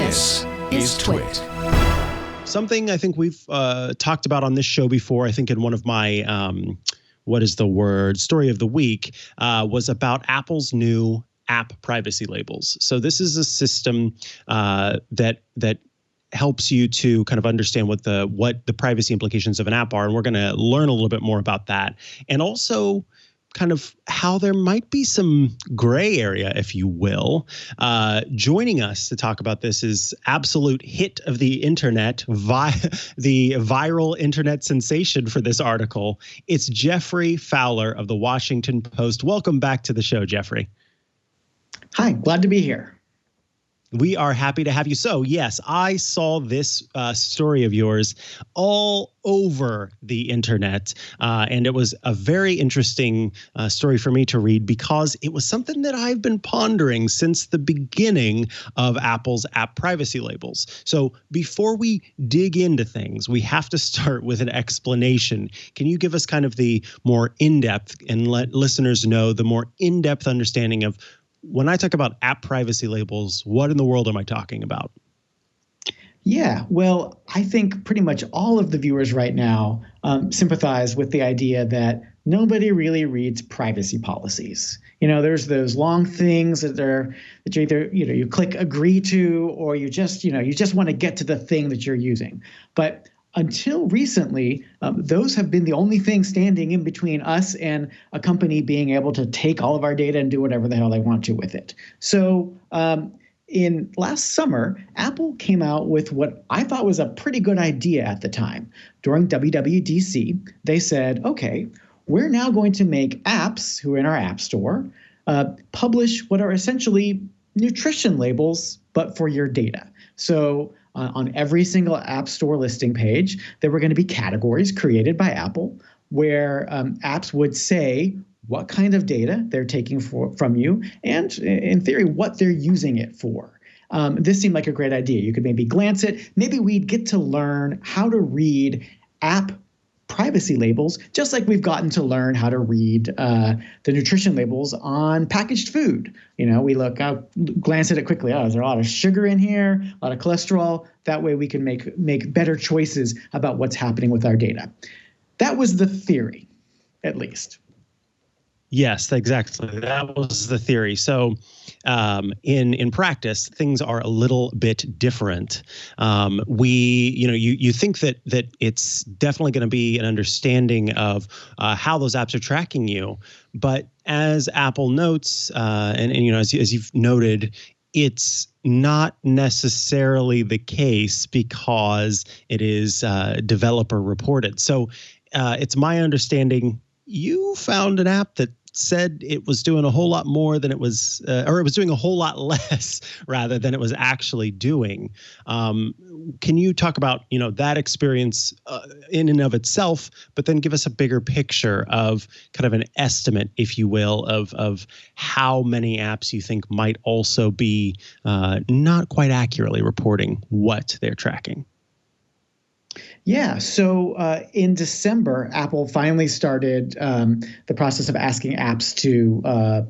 This is TWiT. Something I think we've talked about on this show before, I think in one of my, story of the week, was about Apple's new app privacy labels. So this is a system that helps you to kind of understand what the privacy implications of an app are. And we're going to learn a little bit more about that. And also kind of how there might be some gray area, if you will. Joining us to talk about this is absolute hit of the internet, the viral internet sensation for this article. It's Geoffrey Fowler of the Washington Post. Welcome back to the show, Geoffrey. Hi, glad to be here. We are happy to have you. So, yes, I saw this story of yours all over the internet, and it was a very interesting story for me to read because it was something that I've been pondering since the beginning of Apple's app privacy labels. So before we dig into things, we have to start with an explanation. Can you give us kind of the more in-depth and let listeners know the more in-depth understanding of when I talk about app privacy labels, what in the world am I talking about? Yeah, well, I think pretty much all of the viewers right now sympathize with the idea that nobody really reads privacy policies. You know, there's those long things that you either, you click agree to, or you just want to get to the thing that you're using. But until recently, those have been the only thing standing in between us and a company being able to take all of our data and do whatever the hell they want to with it. So in last summer, Apple came out with what I thought was a pretty good idea at the time. During WWDC, they said, okay, we're now going to make apps who are in our app store publish what are essentially nutrition labels, but for your data. So on every single App Store listing page, there were going to be categories created by Apple where apps would say what kind of data they're taking from you and, in theory, what they're using it for. This seemed like a great idea. You could maybe glance it. Maybe we'd get to learn how to read app privacy labels, just like we've gotten to learn how to read the nutrition labels on packaged food. We glance at it quickly. Oh, is there a lot of sugar in here? A lot of cholesterol? That way we can make better choices about what's happening with our data. That was the theory, at least. Yes, exactly. That was the theory. So in practice, things are a little bit different. You think that it's definitely going to be an understanding of how those apps are tracking you. But as Apple notes, as you've noted, it's not necessarily the case because it is developer reported. So it's my understanding you found an app that said it was doing a whole lot more than it was, or it was doing a whole lot less rather than it was actually doing. Can you talk about, that experience in and of itself, but then give us a bigger picture of kind of an estimate, if you will, of how many apps you think might also be not quite accurately reporting what they're tracking? Yeah. So in December, Apple finally started the process of asking apps to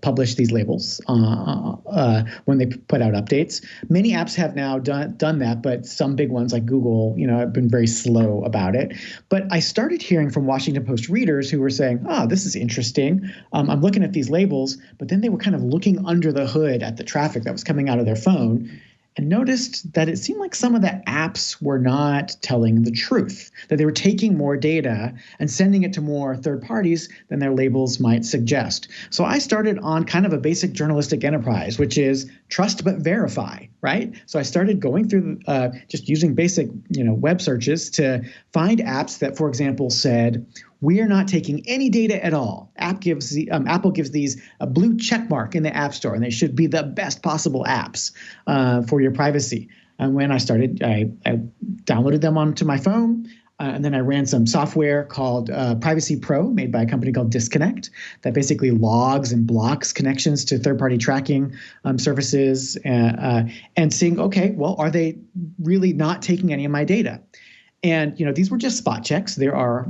publish these labels when they put out updates. Many apps have now done that, but some big ones like Google, have been very slow about it. But I started hearing from Washington Post readers who were saying, this is interesting. I'm looking at these labels, but then they were kind of looking under the hood at the traffic that was coming out of their phone and noticed that it seemed like some of the apps were not telling the truth, that they were taking more data and sending it to more third parties than their labels might suggest. So I started on kind of a basic journalistic enterprise, which is trust but verify, right? So I started going through just using basic web searches to find apps that, for example, said, we are not taking any data at all. Apple gives these a blue check mark in the App Store, and they should be the best possible apps for your privacy. And when I started, I downloaded them onto my phone, and then I ran some software called Privacy Pro, made by a company called Disconnect, that basically logs and blocks connections to third-party tracking services, and seeing, okay, well, are they really not taking any of my data? And, these were just spot checks. There are,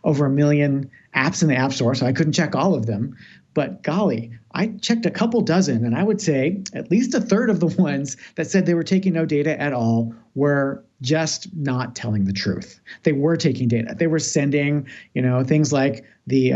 over 1 million apps in the App Store, so I couldn't check all of them. But golly, I checked a couple dozen, and I would say at least a third of the ones that said they were taking no data at all were just not telling the truth. They were taking data. They were sending, things like the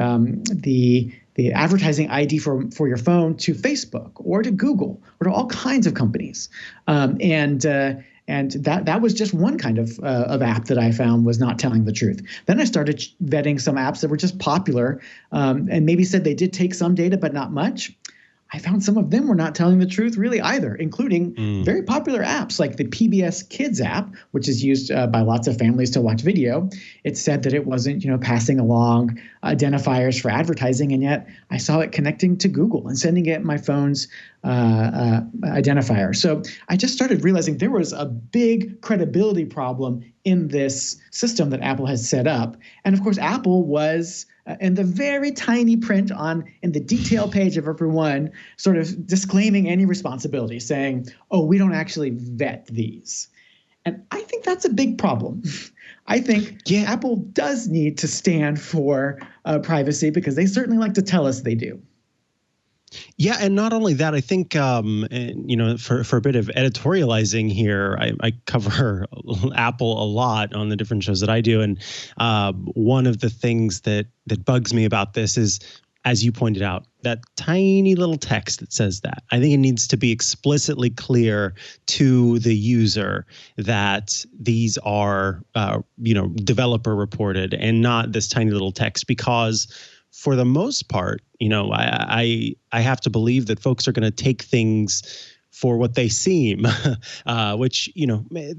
advertising ID for your phone to Facebook or to Google or to all kinds of companies, and that was just one kind of app that I found was not telling the truth. Then I started vetting some apps that were just popular and maybe said they did take some data, but not much. I found some of them were not telling the truth really either, including very popular apps like the PBS Kids app, which is used by lots of families to watch video. It said that it wasn't, passing along identifiers for advertising, and yet I saw it connecting to Google and sending it my phone's identifier. So I just started realizing there was a big credibility problem in this system that Apple has set up. And of course, Apple was in the very tiny print in the detail page of every one, sort of disclaiming any responsibility, saying, oh, we don't actually vet these. And I think that's a big problem. I think Apple does need to stand for privacy because they certainly like to tell us they do. Yeah, and not only that, I think, for a bit of editorializing here, I cover Apple a lot on the different shows that I do. And one of the things that bugs me about this is, as you pointed out, that tiny little text that says that. I think it needs to be explicitly clear to the user that these are, developer reported and not this tiny little text, because for the most part, I have to believe that folks are going to take things for what they seem, which,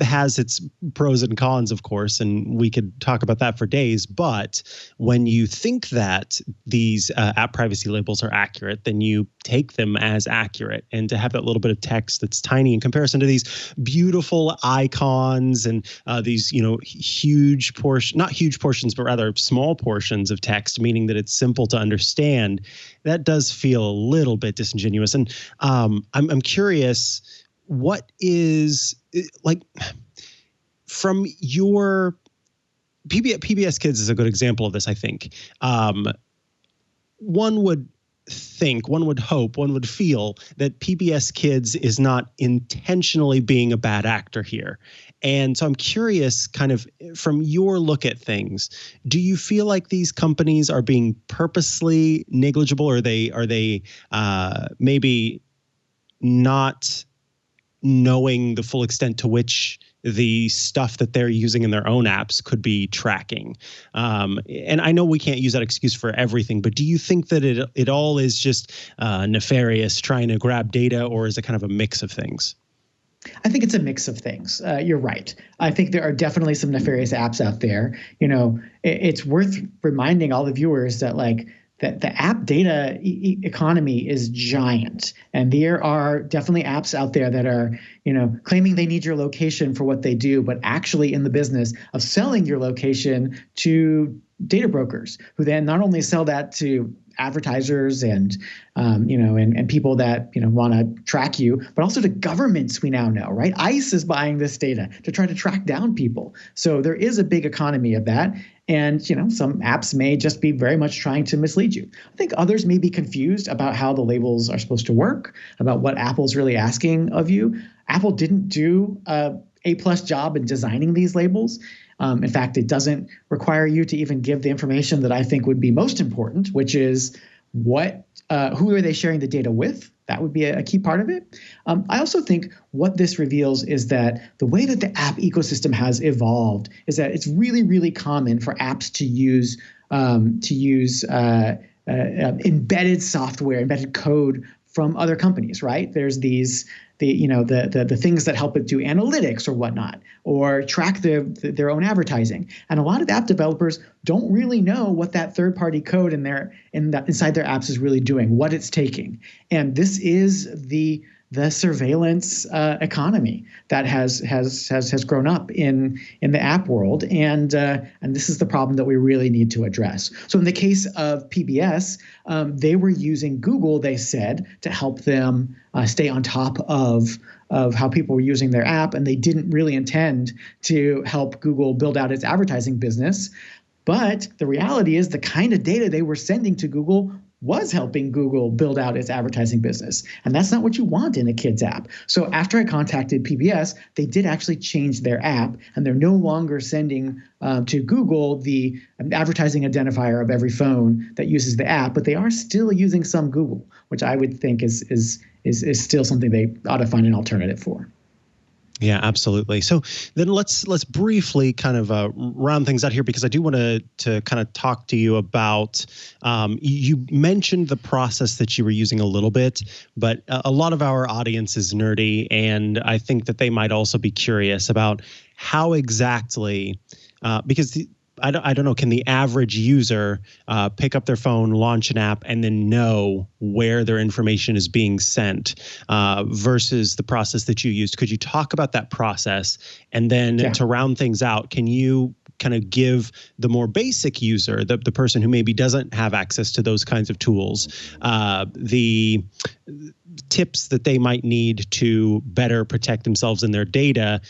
has its pros and cons, of course, and we could talk about that for days. But when you think that these app privacy labels are accurate, then you take them as accurate. And to have that little bit of text that's tiny in comparison to these beautiful icons and these, huge not huge portions, but rather small portions of text, meaning that it's simple to understand, that does feel a little bit disingenuous. And I'm curious, what is like from your PBS Kids is a good example of this, I think. One would hope, one would feel that PBS Kids is not intentionally being a bad actor here. And so I'm curious, kind of from your look at things, do you feel like these companies are being purposely negligible, or are they maybe not knowing the full extent to which the stuff that they're using in their own apps could be tracking? And I know we can't use that excuse for everything, but do you think that it all is just nefarious trying to grab data, or is it kind of a mix of things? I think it's a mix of things. You're right. I think there are definitely some nefarious apps out there. It's worth reminding all the viewers that that the app data economy is giant. And there are definitely apps out there that are, claiming they need your location for what they do, but actually in the business of selling your location to data brokers, who then not only sell that to advertisers and people that want to track you, but also to governments. We now know, right? ICE is buying this data to try to track down people. So there is a big economy of that. And some apps may just be very much trying to mislead you. I think others may be confused about how the labels are supposed to work, about what Apple's really asking of you. Apple didn't do A+ job in designing these labels. In fact, it doesn't require you to even give the information that I think would be most important, which is who are they sharing the data with? That would be a key part of it. I also think what this reveals is that the way that the app ecosystem has evolved is that it's really, really common for apps to use embedded software, embedded code from other companies, right? There's the things that help it do analytics or whatnot, or track their own advertising. And a lot of app developers don't really know what that third-party code inside their apps is really doing, what it's taking. And this is the surveillance economy that has grown up in the app world, and this is the problem that we really need to address. So in the case of PBS, they were using Google, they said, to help them stay on top of how people were using their app, and they didn't really intend to help Google build out its advertising business. But the reality is the kind of data they were sending to Google was helping Google build out its advertising business. And that's not what you want in a kids app. So after I contacted PBS, they did actually change their app, and they're no longer sending to Google the advertising identifier of every phone that uses the app, but they are still using some Google, which I would think is still something they ought to find an alternative for. Yeah, absolutely. So then let's briefly kind of round things out here, because I do want to kind of talk to you about, you mentioned the process that you were using a little bit, but a lot of our audience is nerdy, and I think that they might also be curious about how exactly, because I don't know, can the average user pick up their phone, launch an app, and then know where their information is being sent versus the process that you used? Could you talk about that process? And then to round things out, can you kind of give the more basic user, the person who maybe doesn't have access to those kinds of tools, the tips that they might need to better protect themselves and their data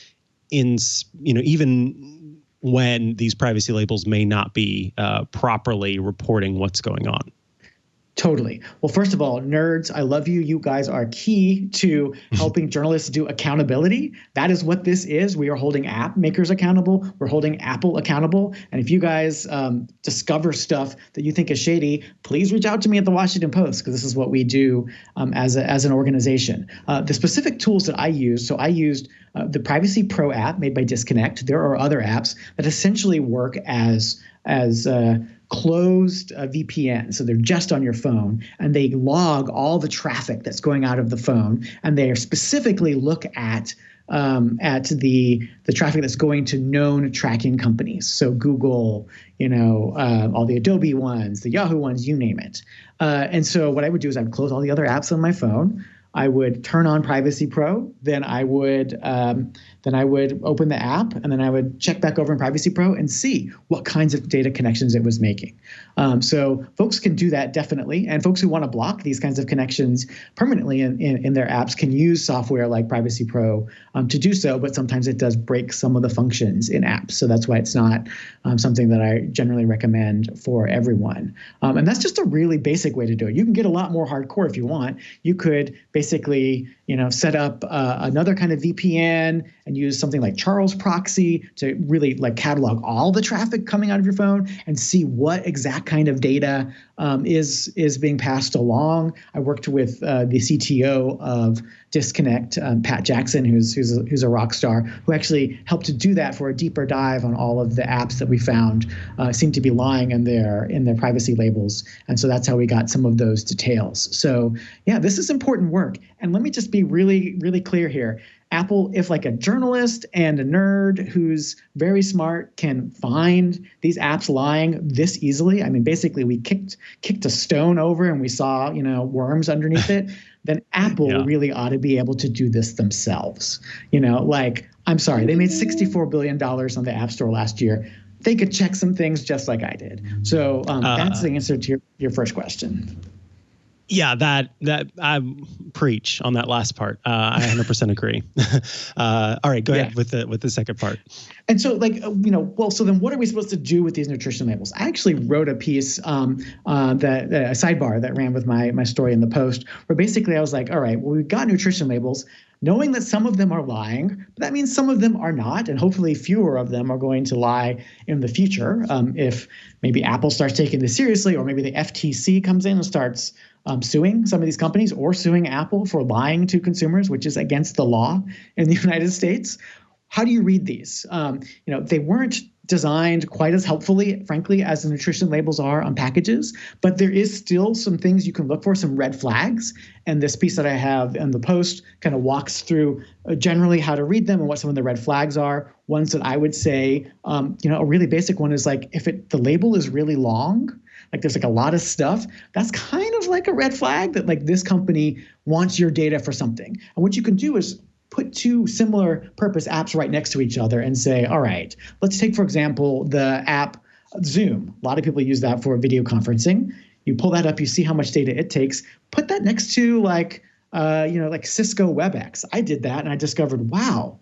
in, even when these privacy labels may not be properly reporting what's going on? Totally. Well, first of all, nerds, I love you. You guys are key to helping journalists do accountability. That is what this is. We are holding app makers accountable. We're holding Apple accountable. And if you guys discover stuff that you think is shady, please reach out to me at the Washington Post, because this is what we do as an organization. The specific tools that I use, so I used the Privacy Pro app made by Disconnect. There are other apps that essentially work as closed VPN. So they're just on your phone, and they log all the traffic that's going out of the phone, and they specifically look at the traffic that's going to known tracking companies. So Google, all the Adobe ones, the Yahoo ones, you name it. And so what I would do is I would close all the other apps on my phone. I would turn on Privacy Pro, then I would open the app, and then I would check back over in Privacy Pro and see what kinds of data connections it was making. So folks can do that definitely, and folks who want to block these kinds of connections permanently in their apps can use software like Privacy Pro to do so, but sometimes it does break some of the functions in apps. So that's why it's not something that I generally recommend for everyone. And that's just a really basic way to do it. You can get a lot more hardcore if you want. You could basically, set up another kind of VPN and use something like Charles Proxy to really catalog all the traffic coming out of your phone and see what exact kind of data is being passed along. I worked with the CTO of Disconnect, Pat Jackson, who's a rock star, who actually helped to do that for a deeper dive on all of the apps that we found seemed to be lying in their privacy labels. And so that's how we got some of those details. So yeah, this is important work. And let me just be really, really clear here. Apple, if a journalist and a nerd who's very smart can find these apps lying this easily, I mean, basically we kicked a stone over and we saw, worms underneath it, then Apple really ought to be able to do this themselves. I'm sorry, they made $64 billion on the App Store last year. They could check some things just like I did. So that's the answer to your first question. Yeah, that I preach on that last part. I 100% agree. All right, go ahead with the second part. And so, so then what are we supposed to do with these nutrition labels? I actually wrote a piece, a sidebar that ran with my story in the Post, where basically I was like, all right, well, we've got nutrition labels, knowing that some of them are lying, but that means some of them are not, and hopefully fewer of them are going to lie in the future if maybe Apple starts taking this seriously, or maybe the FTC comes in and starts suing some of these companies, or suing Apple for lying to consumers, which is against the law in the United States. How do you read these? They weren't designed quite as helpfully, frankly, as the nutrition labels are on packages, but there is still some things you can look for, some red flags. And this piece that I have in the Post kind of walks through generally how to read them and what some of the red flags are. Ones that I would say, a really basic one is if the label is really long, there's a lot of stuff, that's kind of like a red flag that this company wants your data for something. And what you can do is put two similar purpose apps right next to each other and say, all right, let's take, for example, the app Zoom. A lot of people use that for video conferencing. You pull that up, you see how much data it takes. Put that next to Cisco WebEx. I did that and I discovered, wow,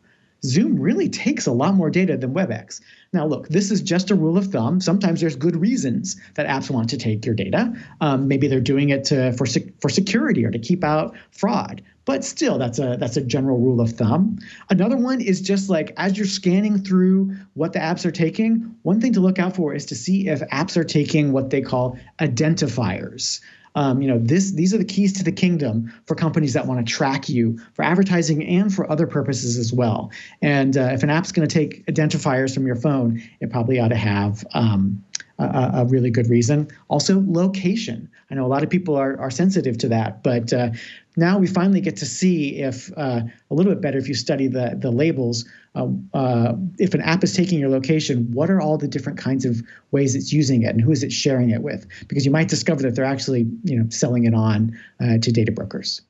Zoom really takes a lot more data than WebEx. Now, look, this is just a rule of thumb. Sometimes there's good reasons that apps want to take your data. Maybe they're doing it for security or to keep out fraud. But still, that's a general rule of thumb. Another one is just like as you're scanning through what the apps are taking, one thing to look out for is to see if apps are taking what they call identifiers. These are the keys to the kingdom for companies that want to track you for advertising and for other purposes as well. And if an app's going to take identifiers from your phone, it probably ought to have a really good reason. Also, location. I know a lot of people are sensitive to that, but now we finally get to see if a little bit better if you study the labels. If an app is taking your location, what are all the different kinds of ways it's using it, and who is it sharing it with? Because you might discover that they're actually selling it on to data brokers.